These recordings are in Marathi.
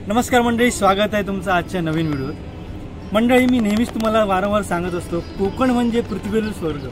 नमस्कार मंडळी, स्वागत आहे तुमचं आजच्या नवीन व्हिडिओत। मंडळी, मी नेहमीच तुम्हाला वारंवार सांगत असतो, कोकण म्हणजे पृथ्वीवरील स्वर्ग।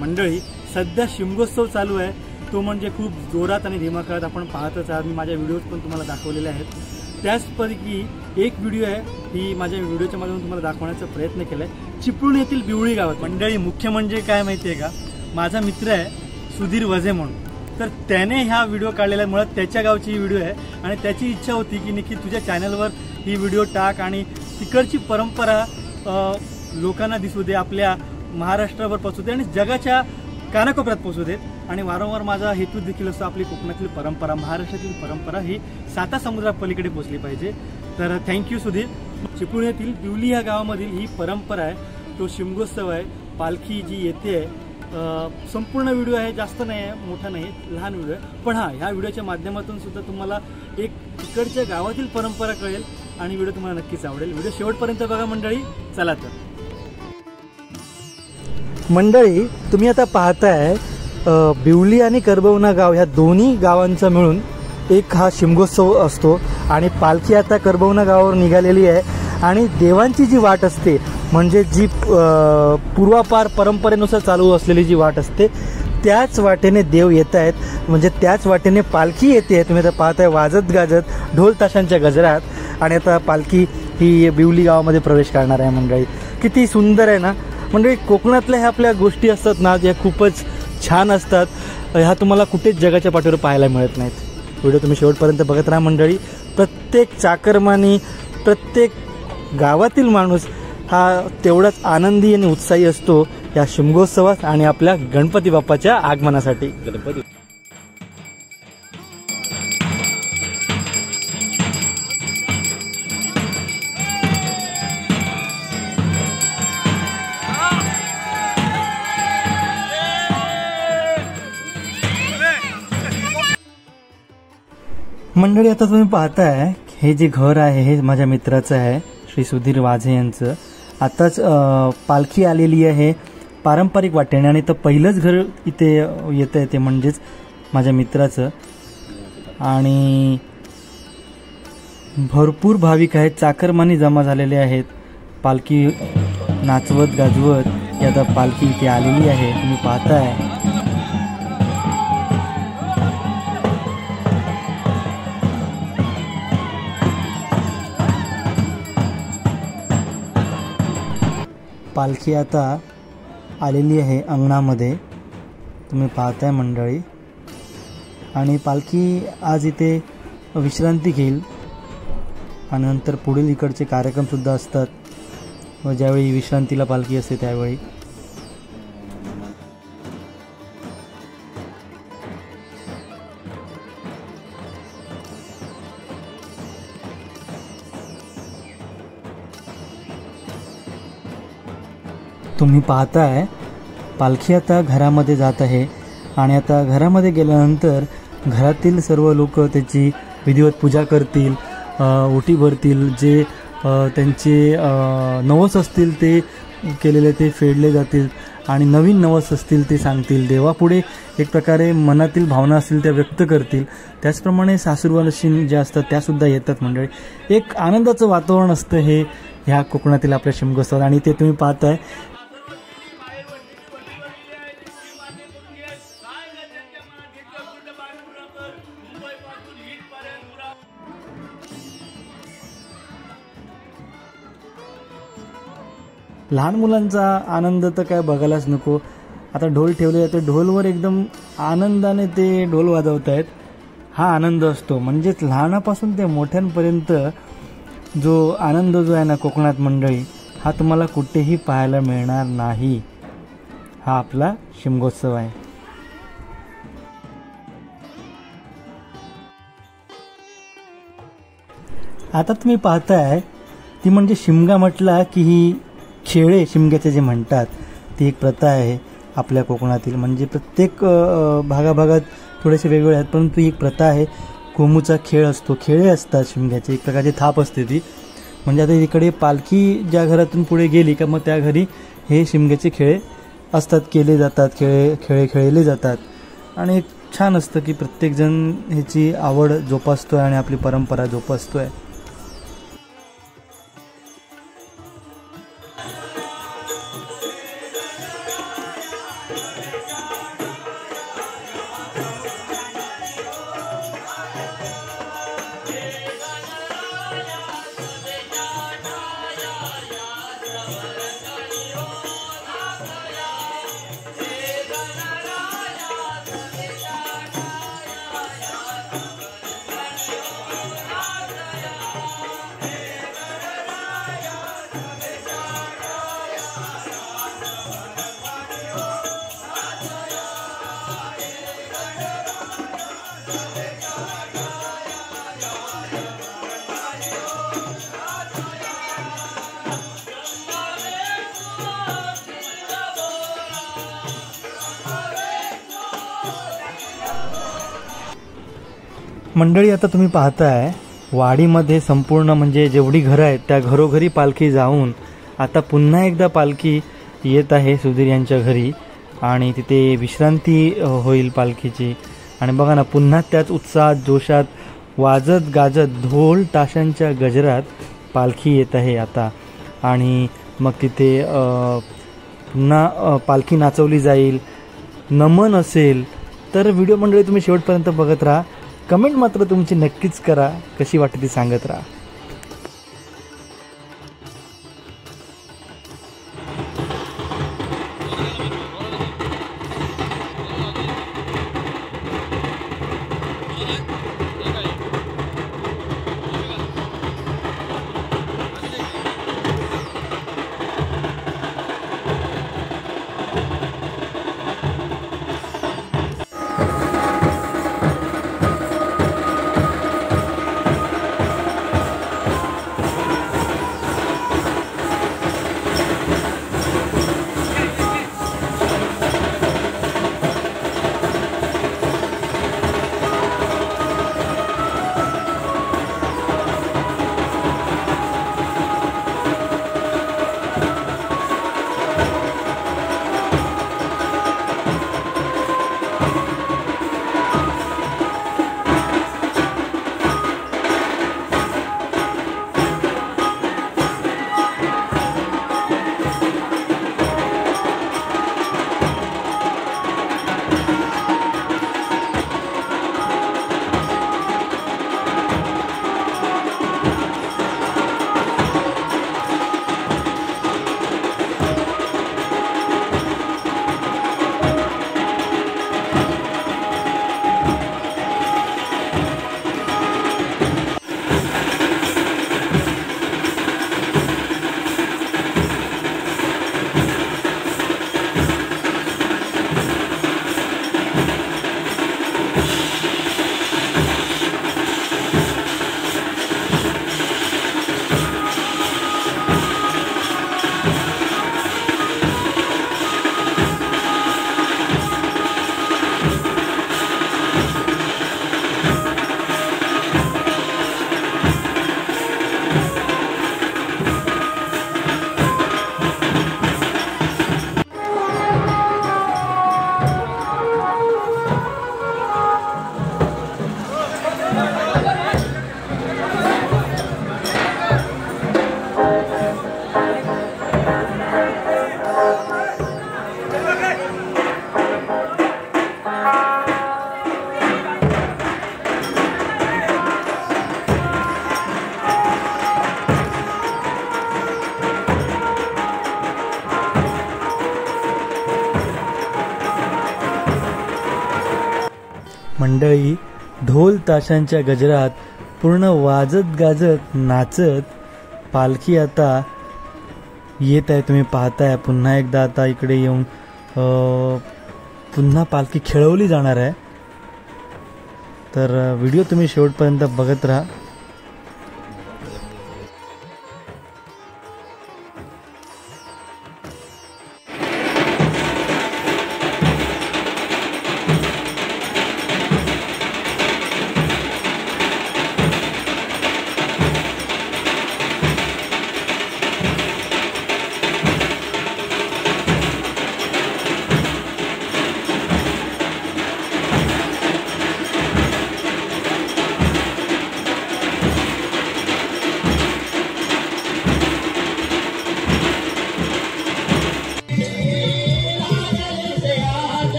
मंडळी, सध्या शिमगोत्सव चालू आहे, तो म्हणजे खूप जोरात आणि दिमाखात आपण पाहतच आहात। मी माझ्या व्हिडिओज पण तुम्हाला दाखवलेले आहेत। त्याचपैकी एक व्हिडिओ आहे, ही माझ्या व्हिडिओच्या माध्यमातून तुम्हाला दाखवण्याचा प्रयत्न केला आहे। चिपळूण येथील बिवळी गावात। मंडळी, मुख्य म्हणजे काय माहिती आहे का, माझा मित्र आहे सुधीर वझे म्हणून, तर त्याने हा व्हिडिओ काढलेला आहे। मुळात त्याच्या गावची व्हिडिओ आहे आणि त्याची इच्छा होती की नक्की तुझ्या चॅनलवर ही व्हिडिओ टाक आणि तिकडची परंपरा लोकांना दिसू दे, आपल्या महाराष्ट्रावर पोहोचू दे आणि जगाच्या कानाकोपऱ्यात पोहोचू देत। आणि वारंवार माझा हेतू देखील असतो, आपली कोकणातील परंपरा, महाराष्ट्रातील परंपरा ही 7 समुद्रापलीकडे पोहोचली पाहिजे। तर थँक्यू सुधीर। चिपळूण येथील बिवली या गावामधील ही परंपरा आहे, तो शिमगोत्सव आहे। पालखी जी येते आहे, संपूर्ण व्हिडिओ आहे, जास्त नाही आहे, मोठा नाही, लहान व्हिडिओ आहे, पण ह्या व्हिडिओच्या माध्यमातून सुद्धा तुम्हाला एक तिकडच्या गावातील परंपरा कळेल आणि व्हिडिओ तुम्हाला नक्कीच आवडेल। व्हिडिओ शेवटपर्यंत बघा मंडळी। चला तर मंडळी, तुम्ही आता पाहताय बिवली आणि करबवना गाव ह्या दोन्ही गावांचा मिळून एक हा शिमगोत्सव असतो आणि पालखी आता करबवना गावावर निघालेली आहे आणि देवांची जी वाट असते, म्हणजे जी पूर्वापार परंपरेनुसार चालू असलेली जी वाट असते, त्याच वाटेने देव येत आहेत, म्हणजे त्याच वाटेने पालखी येते। तुम्ही आता पाहताय वाजत गाजत ढोल ताशांच्या गजरात, आणि आता पालखी ही बिवली गावामध्ये प्रवेश करणार आहे। मंडळी, किती सुंदर आहे ना मंडळी। कोकणातल्या ह्या आपल्या गोष्टी असतात ना, ज्या खूपच छान असतात, ह्या तुम्हाला कुठेच जगाच्या पाठीवर पाहायला मिळत नाहीत। व्हिडिओ तुम्ही शेवटपर्यंत बघत राहा मंडळी। प्रत्येक चाकरमानी, प्रत्येक गावातील माणूस हा तेवढाच आनंदी आणि उत्साही असतो या शिमगोत्सवात आणि आपल्या गणपती बाप्पाच्या आगमनासाठी। मंडळी, आता तुम्ही पाहताय हे जे घर आहे हे माझ्या मित्राचं आहे, श्री सुधीर वाझे यांचं। आताच पालखी आलेली आहे पारंपरिक वाटेने आणि तर पहिलंच घर इथे येतं आहे ते म्हणजेच माझ्या मित्राचं। आणि भरपूर भाविक आहेत, चाकरमानी जमा झालेले आहेत, पालखी नाचवत गाजवत आता पालखी इथे आलेली आहे, तुम्ही पाहताय। पालखी आता आलेली आहे अंगणामध्ये, तुम्ही पाहताय मंडळी। आणि पालखी आज इथे विश्रांती घेईल आणि नंतर पुढील इकडचे कार्यक्रमसुद्धा असतात, व ज्यावेळी विश्रांतीला पालखी असते त्यावेळी। तुम्ही पाहताय पालखी आता घरामध्ये जात आहे आणि आता घरामध्ये गेल्यानंतर घरातील सर्व लोक त्याची विधिवत पूजा करतील, ओटी भरतील, जे त्यांचे नवस असतील ते केलेले ते फेडले जातील आणि नवीन नवस असतील ते सांगतील, देवापुढे एक प्रकारे मनातील भावना असतील त्या व्यक्त करतील। त्याचप्रमाणे सासूरवाशीण ज्या असतात त्यासुद्धा येतात मंडळी। एक आनंदाचं वातावरण असतं हे ह्या कोकणातील आपल्या शिमगोत्सवात। आणि ते तुम्ही पाहताय लहान मुलांचा आनंद तर काय बघायलाच नको। आता ढोल ठेवले जाते, ढोलवर एकदम आनंदाने ते ढोल वाजवत आहेत, हा आनंद असतो। म्हणजेच लहानापासून ते मोठ्यांपर्यंत जो आनंद जो आहे ना कोकणात मंडळी, हा तुम्हाला कुठेही पाहायला मिळणार नाही। हा आपला शिमगोत्सव आहे। आता तुम्ही पाहताय ती म्हणजे शिमगा म्हटला की ही खेळे शिमग्याचे जे म्हणतात ती एक प्रथा आहे आपल्या कोकणातील। म्हणजे प्रत्येक भागाभागात थोडेसे वेगवेगळे आहेत, परंतु ही एक प्रथा आहे। कोमूचा खेळ असतो, खेळे असतात शिमग्याचे, एक प्रकारची थाप असते ती। म्हणजे आता इकडे पालखी ज्या घरातून पुढे गेली का मग त्या घरी हे शिमग्याचे खेळ असतात, केले जातात, खेळ खेळले जातात। आणि छान असतं की प्रत्येकजण ह्याची आवड जोपासतोय आणि आपली परंपरा जोपासतोय. मंडळी, आता तुम्ही पाहताय वाडीमध्ये संपूर्ण म्हणजे जेवढी घरं आहेत त्या घरोघरी पालखी जाऊन आता पुन्हा एकदा पालखी येत आहे सुधीर यांच्या घरी आणि तिथे विश्रांती होईल पालखीची. आणि बघा ना, पुन्हा त्याच उत्साहात जोशात वाजत गाजत ढोल ताशांच्या गजरात पालखी येत आहे आता. आणि मग तिथे पुन्हा पालखी नाचवली जाईल, नमन असेल. तर व्हिडिओ मंडळी तुम्ही शेवटपर्यंत बघत राहा. कमेंट मात्र तुमची नक्कीच करा, कशी वाटते ती सांगत राहा. मंडळी, ढोल ताशांच्या गजरात पूर्ण वाजत गाजत नाचत पालखी आता येत आहे. तुम्ही पाहताय पुन्हा एकदा आता इकडे येऊन पुन्हा पालखी खेळवली जाणार आहे. तर व्हिडिओ तुम्ही शेवटपर्यंत बघत राहा.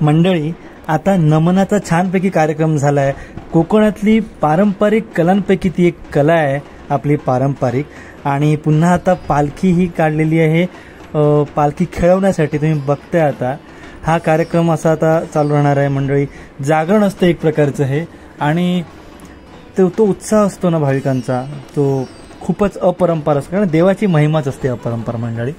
मंडळी, आता नमनाचा छानपैकी कार्यक्रम झाला आहे. कोकणातली पारंपरिक कलांपैकी ती एक कला आहे आपली पारंपरिक. आणि पुन्हा आता पालखी ही काढलेली आहे पालखी खेळवण्यासाठी. तुम्ही बघताय आता हा कार्यक्रम असा आता चालू राहणार आहे मंडळी. जागरण असतं एक प्रकारचं हे. आणि तो उत्साह असतो ना भाविकांचा, तो खूपच अपरंपार असतो. कारण देवाची महिमाच असते अपरंपार मंडळी.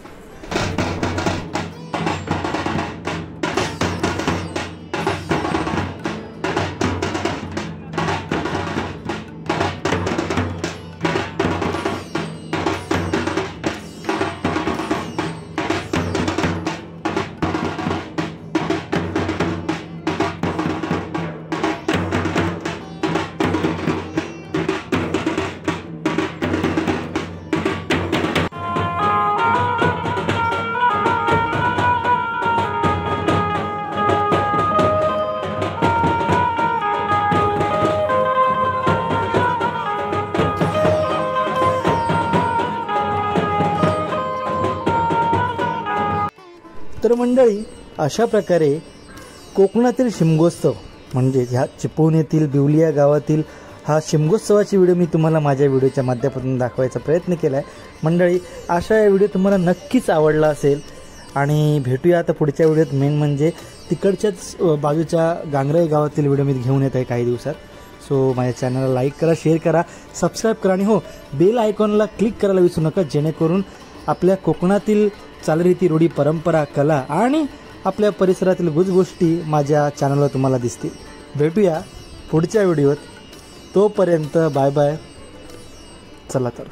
तर मंडळी, अशा प्रकारे कोकणातील शिमगोत्सव म्हणजे ह्या चिपळूण येथील बिवली या गावातील हा शिमगोत्सवाची व्हिडिओ मी तुम्हाला माझ्या व्हिडिओच्या माध्यमातून दाखवायचा प्रयत्न केला आहे. मंडळी, अशा या व्हिडिओ तुम्हाला नक्कीच आवडला असेल. आणि भेटूया आता पुढच्या व्हिडिओत. मेन म्हणजे तिकडच्याच बाजूच्या गांगराई गावातील व्हिडिओ मी घेऊन येत आहे काही दिवसात. सो माझ्या चॅनलला लाईक करा, शेअर करा, सबस्क्राईब करा आणि हो, बेल आयकॉनला क्लिक करायला विसरू नका, जेणेकरून आपल्या कोकणातील चालरीती, रूढी, परंपरा, कला आणि आपल्या परिसरातील गोष्टी माझ्या चॅनलवर तुम्हाला दिसतील. भेटूया पुढच्या व्हिडिओत. तोपर्यंत बाय बाय. चला तर.